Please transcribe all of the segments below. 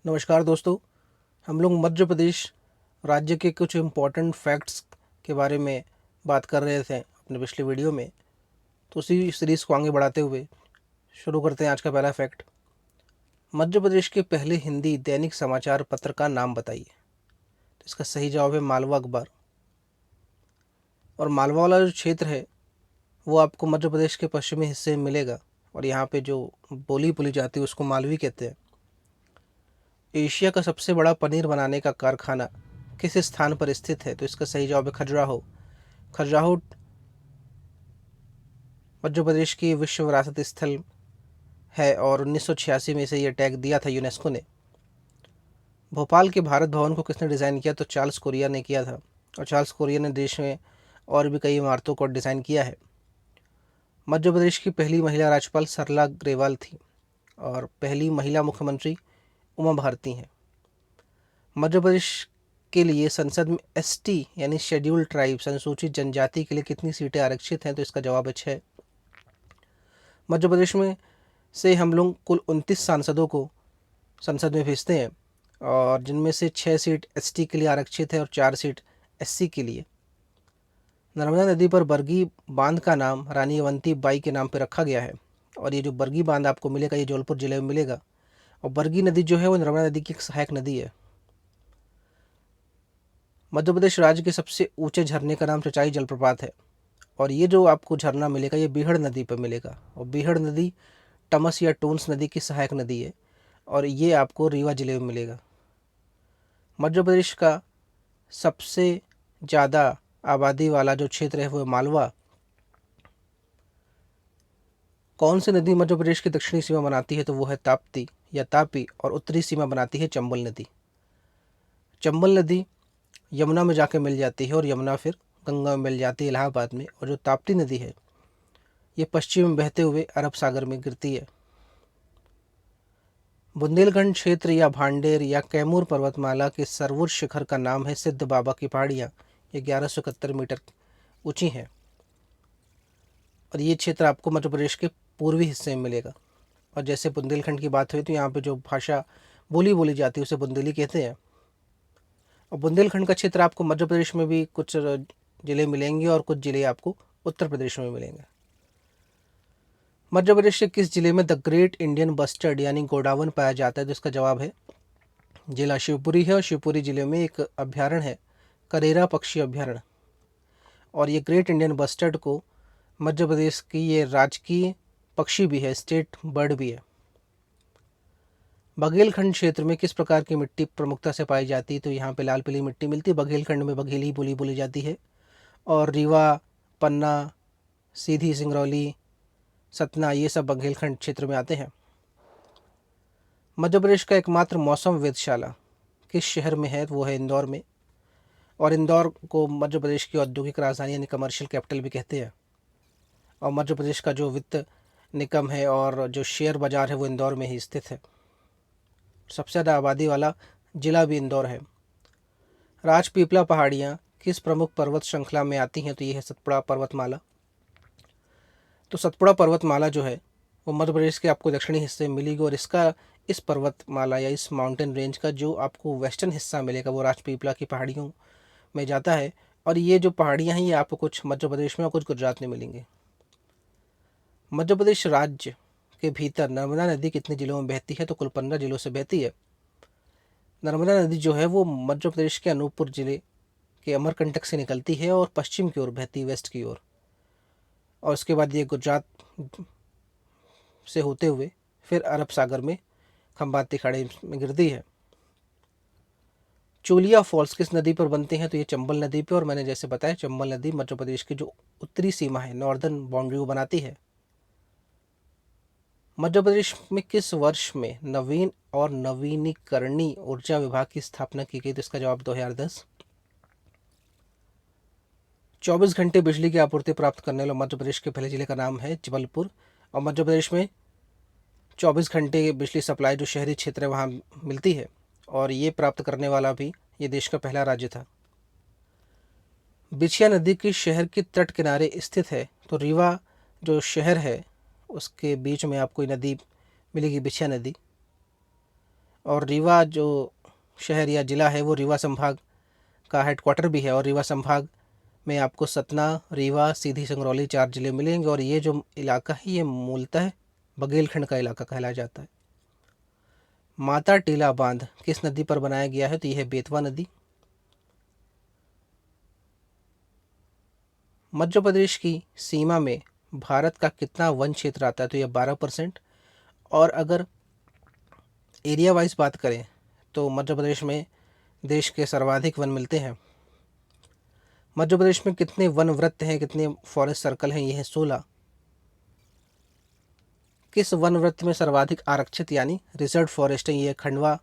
नमस्कार दोस्तों। हम लोग मध्य प्रदेश राज्य के कुछ इम्पोर्टेंट फैक्ट्स के बारे में बात कर रहे थे अपने पिछले वीडियो में। तो उसी सीरीज़ को आगे बढ़ाते हुए शुरू करते हैं आज का पहला फैक्ट। मध्य प्रदेश के पहले हिंदी दैनिक समाचार पत्र का नाम बताइए। तो इसका सही जवाब है मालवा अखबार। और मालवा वाला जो क्षेत्र है वो आपको मध्य प्रदेश के पश्चिमी हिस्से में मिलेगा और यहाँ पे जो बोली जाती है उसको मालवी कहते हैं। एशिया का सबसे बड़ा पनीर बनाने का कारखाना किस स्थान पर स्थित है? तो इसका सही जवाब है खजुराहो। खजुराहो मध्य प्रदेश की विश्व विरासत स्थल है और 1986 में इसे यह टैग दिया था यूनेस्को ने। भोपाल के भारत भवन को किसने डिज़ाइन किया? तो चार्ल्स कोरिया ने किया था। और चार्ल्स कोरिया ने देश में और भी कई इमारतों को डिज़ाइन किया है। मध्य प्रदेश की पहली महिला राज्यपाल सरला ग्रेवाल थी और पहली महिला मुख्यमंत्री उमा भारती हैं। मध्य प्रदेश के लिए संसद में एसटी यानी शेड्यूल्ड ट्राइब्स अनुसूचित जनजाति के लिए कितनी सीटें आरक्षित हैं? तो इसका जवाब है 6। मध्य प्रदेश में से हम लोग कुल 29 सांसदों को संसद में भेजते हैं और जिनमें से 6 सीट एसटी के लिए आरक्षित है और 4 सीट एससी के लिए। नर्मदा नदी पर बरगी बांध का नाम रानी अवंती बाई के नाम पर रखा गया है और ये जो बरगी बांध आपको मिलेगा ये जबलपुर जिले में मिलेगा। और बरगी नदी जो है वो नर्मदा नदी की एक सहायक नदी है। मध्य प्रदेश राज्य के सबसे ऊंचे झरने का नाम चचाई जलप्रपात है और ये जो आपको झरना मिलेगा ये बीहड़ नदी पर मिलेगा और बीहड़ नदी टमस या टोन्स नदी की सहायक नदी है और ये आपको रीवा जिले में मिलेगा। मध्य प्रदेश का सबसे ज़्यादा आबादी वाला जो क्षेत्र है वो मालवा। कौन सी नदी मध्य प्रदेश की दक्षिणी सीमा बनाती है? तो वो है ताप्ती या तापी और उत्तरी सीमा बनाती है चंबल नदी। चंबल नदी यमुना में जाके मिल जाती है और यमुना फिर गंगा में मिल जाती है इलाहाबाद में। और जो ताप्ती नदी है ये पश्चिम में बहते हुए अरब सागर में गिरती है। बुंदेलखंड क्षेत्र या भांडेर या कैमूर पर्वतमाला के सर्वोच्च शिखर का नाम है सिद्ध बाबा की पहाड़ियाँ। ये 1171 मीटर ऊंची हैं और ये क्षेत्र आपको मध्य प्रदेश के पूर्वी हिस्से में मिलेगा। और जैसे बुंदेलखंड की बात हुई तो यहाँ पे जो भाषा बोली जाती है उसे बुंदेली कहते हैं। और बुंदेलखंड का क्षेत्र आपको मध्य प्रदेश में भी कुछ ज़िले मिलेंगे और कुछ ज़िले आपको उत्तर प्रदेश में मिलेंगे। मध्य प्रदेश के किस जिले में द ग्रेट इंडियन बस्टर्ड यानी गोडावन पाया जाता है? तो इसका जवाब है जिला शिवपुरी है और शिवपुरी जिले में एक अभ्यारण्य है करेरा पक्षी अभ्यारण्य। और ये ग्रेट इंडियन बस्टर्ड को मध्य प्रदेश की ये राजकीय पक्षी भी है, स्टेट बर्ड भी है। बघेलखंड क्षेत्र में किस प्रकार की मिट्टी प्रमुखता से पाई जाती है? तो यहाँ पे लाल पीली मिट्टी मिलती है। बघेलखंड में बघेली बोली जाती है और रीवा, पन्ना, सीधी, सिंगरौली, सतना ये सब बघेलखंड क्षेत्र में आते हैं। मध्य प्रदेश का एकमात्र मौसम वेधशाला किस शहर में है? वो है इंदौर में। और इंदौर को मध्य प्रदेश की औद्योगिक राजधानी यानी कमर्शियल कैपिटल भी कहते हैं। और मध्य प्रदेश का जो वित्त निगम है और जो शेयर बाजार है वो इंदौर में ही स्थित है। सबसे ज़्यादा आबादी वाला जिला भी इंदौर है। राजपीपला पहाड़ियाँ किस प्रमुख पर्वत श्रृंखला में आती हैं? तो ये है सतपुड़ा पर्वतमाला। तो सतपुड़ा पर्वतमाला जो है वो मध्य प्रदेश के आपको दक्षिणी हिस्से में मिलेगी और इस पर्वतमाला या इस माउंटेन रेंज का जो आपको वेस्टर्न हिस्सा मिलेगा वो राजपीपला की पहाड़ियों में जाता है। और ये जो पहाड़ियाँ हैं ये आपको कुछ मध्य प्रदेश में और कुछ गुजरात में मिलेंगी। मध्य प्रदेश राज्य के भीतर नर्मदा नदी कितने जिलों में बहती है? तो कुल 15 जिलों से बहती है। नर्मदा नदी जो है वो मध्य प्रदेश के अनूपपुर जिले के अमरकंटक से निकलती है और पश्चिम की ओर बहती है, वेस्ट की ओर। और उसके बाद ये गुजरात से होते हुए फिर अरब सागर में खंबाती खाड़ी में गिरती है। चोलिया फॉल्स किस नदी पर बनते हैं? तो ये चंबल नदी पर। और मैंने जैसे बताया चंबल नदी मध्य प्रदेश की जो उत्तरी सीमा है, नॉर्दर्न बाउंड्री को बनाती है। मध्य प्रदेश में किस वर्ष में नवीन और नवीनीकरणीय ऊर्जा विभाग की स्थापना की गई? तो इसका जवाब 2010। 24 घंटे बिजली की आपूर्ति प्राप्त करने वाले मध्य प्रदेश के पहले जिले का नाम है जबलपुर। और मध्य प्रदेश में 24 घंटे बिजली सप्लाई जो शहरी क्षेत्र है वहाँ मिलती है और ये प्राप्त करने वाला भी ये देश का पहला राज्य था। बिछिया नदी की शहर के तट किनारे स्थित है। तो रीवा जो शहर है उसके बीच में आपको ये नदी मिलेगी, बिछिया नदी। और रीवा जो शहर या ज़िला है वो रीवा संभाग का हेडक्वार्टर भी है। और रीवा संभाग में आपको सतना, रीवा, सीधी, सिंगरौली 4 ज़िले मिलेंगे। और ये जो इलाका है ये मूलतः बघेलखंड का इलाका कहलाया जाता है। माता टीला बांध किस नदी पर बनाया गया है? तो यह है बेतवा नदी। मध्य प्रदेश की सीमा में भारत का कितना वन क्षेत्र आता है? तो यह 12%। और अगर एरिया वाइज बात करें तो मध्य प्रदेश में देश के सर्वाधिक वन मिलते हैं। मध्य प्रदेश में कितने वन वृत्त हैं, कितने फॉरेस्ट सर्कल हैं? ये है 16। किस वन वृत्त में सर्वाधिक आरक्षित यानी रिजर्व फॉरेस्ट है? ये खंडवा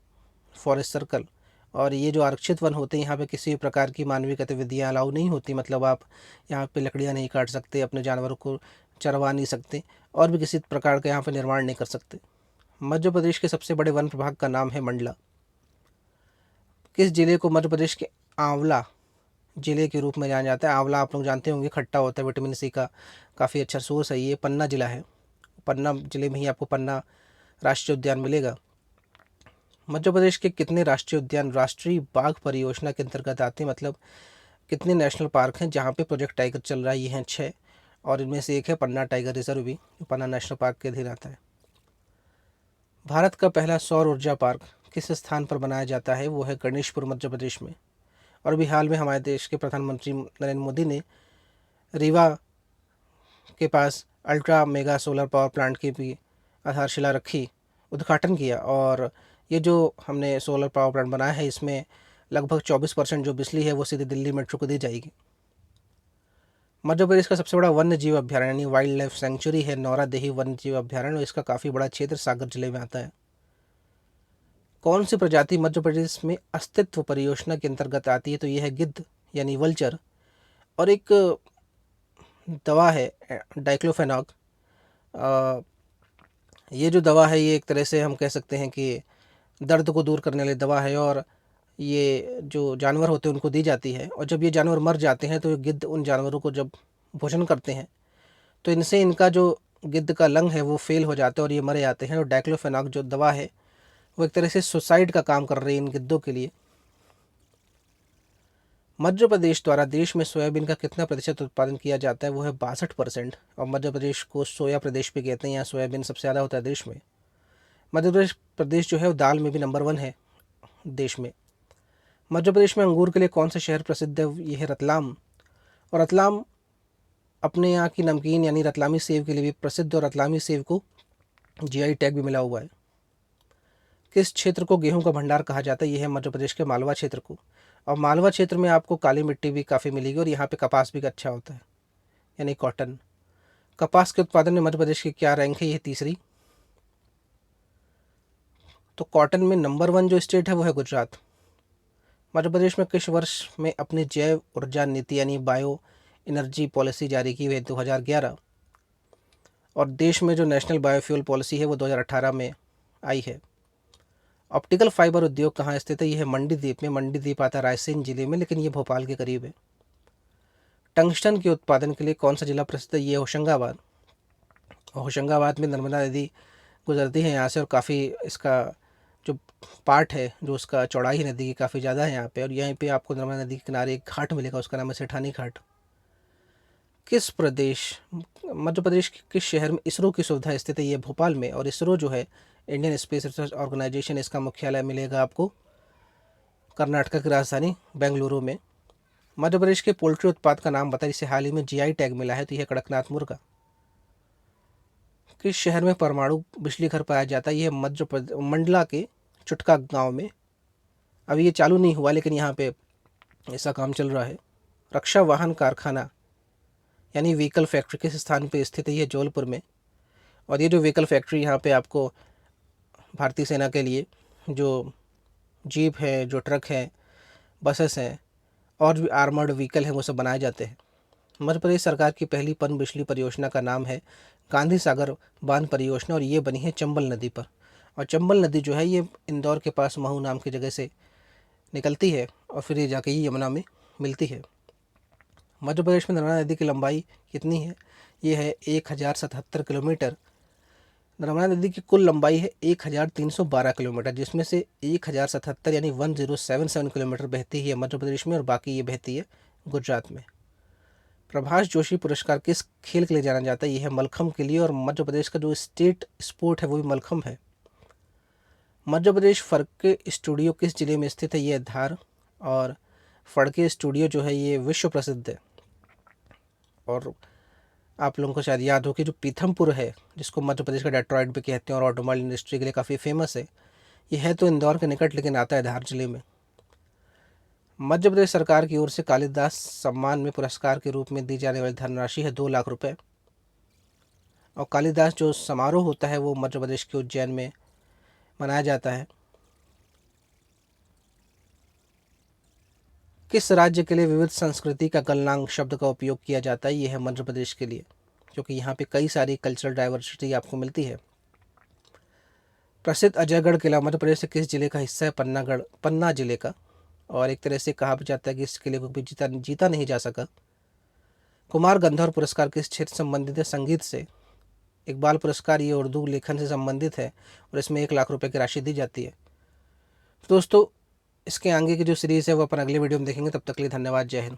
फॉरेस्ट सर्कल। और ये जो आरक्षित वन होते हैं यहाँ पे किसी भी प्रकार की मानवीय गतिविधियाँ अलाउ नहीं होती। मतलब आप यहाँ पे लकड़ियाँ नहीं काट सकते, अपने जानवरों को चरवा नहीं सकते, और भी किसी प्रकार का यहाँ पे निर्माण नहीं कर सकते। मध्य प्रदेश के सबसे बड़े वन प्रभाग का नाम है मंडला। किस जिले को मध्य प्रदेश के आंवला जिले के रूप में जाना जाता है? आंवला आप लोग जानते होंगे, खट्टा होता है, विटामिन सी का काफ़ी अच्छा सोर्स है। ये पन्ना जिला है। पन्ना जिले में ही आपको पन्ना राष्ट्रीय उद्यान मिलेगा। मध्य प्रदेश के कितने राष्ट्रीय उद्यान राष्ट्रीय बाघ परियोजना के अंतर्गत आते हैं? मतलब कितने नेशनल पार्क हैं जहाँ पे प्रोजेक्ट टाइगर चल रहा है? ये हैं 6। और इनमें से एक है पन्ना टाइगर रिजर्व भी, जो पन्ना नेशनल पार्क के अधीन आता है। भारत का पहला सौर ऊर्जा पार्क किस स्थान पर बनाया जाता है? वो है गणेशपुर, मध्य प्रदेश में। और अभी हाल में हमारे देश के प्रधानमंत्री नरेंद्र मोदी ने रीवा के पास ultra mega solar power plant की भी आधारशिला रखी, उद्घाटन किया। और ये जो हमने सोलर पावर प्लांट बनाया है इसमें लगभग 24% जो बिजली है वो सीधे दिल्ली मेट्रो को दी जाएगी। मध्य प्रदेश का सबसे बड़ा वन्य जीव अभ्यारण्य यानी वाइल्ड लाइफ सेंचुरी है नौरा देही वन्य जीव अभ्यारण्य। इसका काफ़ी बड़ा क्षेत्र सागर जिले में आता है। कौन सी प्रजाति मध्य प्रदेश में अस्तित्व परियोजना के अंतर्गत आती है? तो यह है गिद्ध यानी वल्चर। और एक दवा है डाइक्लोफेनाक। ये जो दवा है ये एक तरह से हम कह सकते हैं कि दर्द को दूर करने वाली दवा है। और ये जो जानवर होते हैं उनको दी जाती है। और जब ये जानवर मर जाते हैं तो ये गिद्ध उन जानवरों को जब भोजन करते हैं तो इनसे इनका जो गिद्ध का लंग है वो फेल हो जाता है और ये मर जाते हैं। और डाइक्लोफेनाक जो दवा है वो एक तरह से सुसाइड का काम कर रही है इन गिद्धों के लिए। मध्य प्रदेश द्वारा देश में सोयाबीन का कितना प्रतिशत उत्पादन किया जाता है? वो है 62%। और मध्य प्रदेश को सोया प्रदेश भी कहते हैं, यहाँ सोयाबीन सबसे ज़्यादा होता है देश में। मध्य प्रदेश जो है वो दाल में भी नंबर 1 है देश में। मध्य प्रदेश में अंगूर के लिए कौन सा शहर प्रसिद्ध है? ये है रतलाम। और रतलाम अपने यहाँ की नमकीन यानी रतलामी सेव के लिए भी प्रसिद्ध, और रतलामी सेव को जीआई टैग भी मिला हुआ है। किस क्षेत्र को गेहूं का भंडार कहा जाता है? यह है मध्य प्रदेश के मालवा क्षेत्र को। और मालवा क्षेत्र में आपको काली मिट्टी भी काफ़ी मिलेगी और यहाँ पे कपास भी अच्छा होता है यानी कॉटन। कपास के उत्पादन में मध्य प्रदेश की क्या रैंक है? यह तीसरी। तो कॉटन में नंबर 1 जो स्टेट है वो है गुजरात। मध्य प्रदेश में किस वर्ष में अपनी जैव ऊर्जा नीति यानी बायो एनर्जी पॉलिसी जारी की हुई है? 2011। और देश में जो नेशनल बायोफ्यूल पॉलिसी है वो 2018 में आई है। ऑप्टिकल फाइबर उद्योग कहाँ स्थित है? यह है मंडी द्वीप में। मंडी द्वीप आता है रायसेन जिले में, लेकिन ये भोपाल के करीब है। टंगस्टन के उत्पादन के लिए कौन सा जिला प्रसिद्ध है? ये होशंगाबाद। होशंगाबाद में नर्मदा नदी गुजरती है यहाँ से, और काफ़ी इसका जो पार्ट है जो उसका चौड़ाई है नदी की काफ़ी ज़्यादा है यहाँ पे। और यहीं पे आपको नर्मदा नदी के किनारे एक घाट मिलेगा, उसका नाम है सेठानी घाट। किस प्रदेश मध्य प्रदेश के किस शहर में इसरो की सुविधा स्थित है? ये भोपाल में। और इसरो जो है इंडियन स्पेस रिसर्च ऑर्गेनाइजेशन, इसका मुख्यालय मिलेगा आपको कर्नाटक की राजधानी बेंगलुरु में। मध्य प्रदेश के पोल्ट्री उत्पाद का नाम बताइए जिसे हाल ही में जीआई टैग मिला है? तो यह कड़कनाथ मुर्गा। किस शहर में परमाणु बिजली घर पाया जाता है? यह मध्य प्रदेश मंडला के चुटका गांव में। अभी ये चालू नहीं हुआ लेकिन यहाँ पे ऐसा काम चल रहा है। रक्षा वाहन कारखाना यानी व्हीकल फैक्ट्री किस स्थान पे स्थित है? ये जबलपुर में। और ये जो व्हीकल फैक्ट्री यहाँ पे आपको भारतीय सेना के लिए जो जीप है, जो ट्रक है, बसेस हैं और भी आर्मर्ड व्हीकल हैं वो सब बनाए जाते हैं। मध्य प्रदेश सरकार की पहली पन बिजली परियोजना का नाम है गांधी सागर बांध परियोजना, और ये बनी है चंबल नदी पर। और चंबल नदी जो है ये इंदौर के पास महू नाम की जगह से निकलती है और फिर ये जाके ये यमुना में मिलती है। मध्य प्रदेश में नर्मदा नदी की लंबाई कितनी है? ये है 1077 किलोमीटर। नर्मदा नदी की कुल लंबाई है 1312 किलोमीटर, जिसमें से 1077 यानी 1077 किलोमीटर बहती है मध्य प्रदेश में और बाकी ये बहती है गुजरात में। प्रभाष जोशी पुरस्कार किस खेल के लिए जाना जाता है? यह है मलखम्ब के लिए, और मध्य प्रदेश का जो स्टेट स्पोर्ट है वो भी मलखम्ब है। मध्य प्रदेश फड़के स्टूडियो किस जिले में स्थित है? ये धार। और फड़के स्टूडियो जो है ये विश्व प्रसिद्ध है। और आप लोगों को शायद याद हो कि जो पीथमपुर है, जिसको मध्य प्रदेश का डेट्रॉइट भी कहते हैं और ऑटोमोबाइल इंडस्ट्री के लिए काफ़ी फेमस है, यह है तो इंदौर के निकट लेकिन आता है धार जिले में। मध्य प्रदेश सरकार की ओर से कालिदास सम्मान में पुरस्कार के रूप में दी जाने वाली धनराशि है 2 लाख रुपए। और कालिदास जो समारोह होता है वो मध्य प्रदेश के उज्जैन में मनाया जाता है। किस राज्य के लिए विविध संस्कृति का गलनांक शब्द का उपयोग किया जाता है? यह है मध्य प्रदेश के लिए, क्योंकि यहाँ पे कई सारी कल्चरल डाइवर्सिटी आपको मिलती है। प्रसिद्ध अजयगढ़ किला मध्य प्रदेश से किस जिले का हिस्सा है? पन्ना जिले का। और एक तरह से कहा भी जाता है कि इस किले को भी जीता नहीं जा सका। कुमार गंधर्व पुरस्कार किस क्षेत्र से संबंधित है? संगीत से। इकबाल पुरस्कार ये उर्दू लेखन से संबंधित है और इसमें 1 लाख रुपए की राशि दी जाती है। दोस्तों, इसके आगे की जो सीरीज़ है वो अपन अगले वीडियो में देखेंगे। तब तक के लिए धन्यवाद। जय हिंद।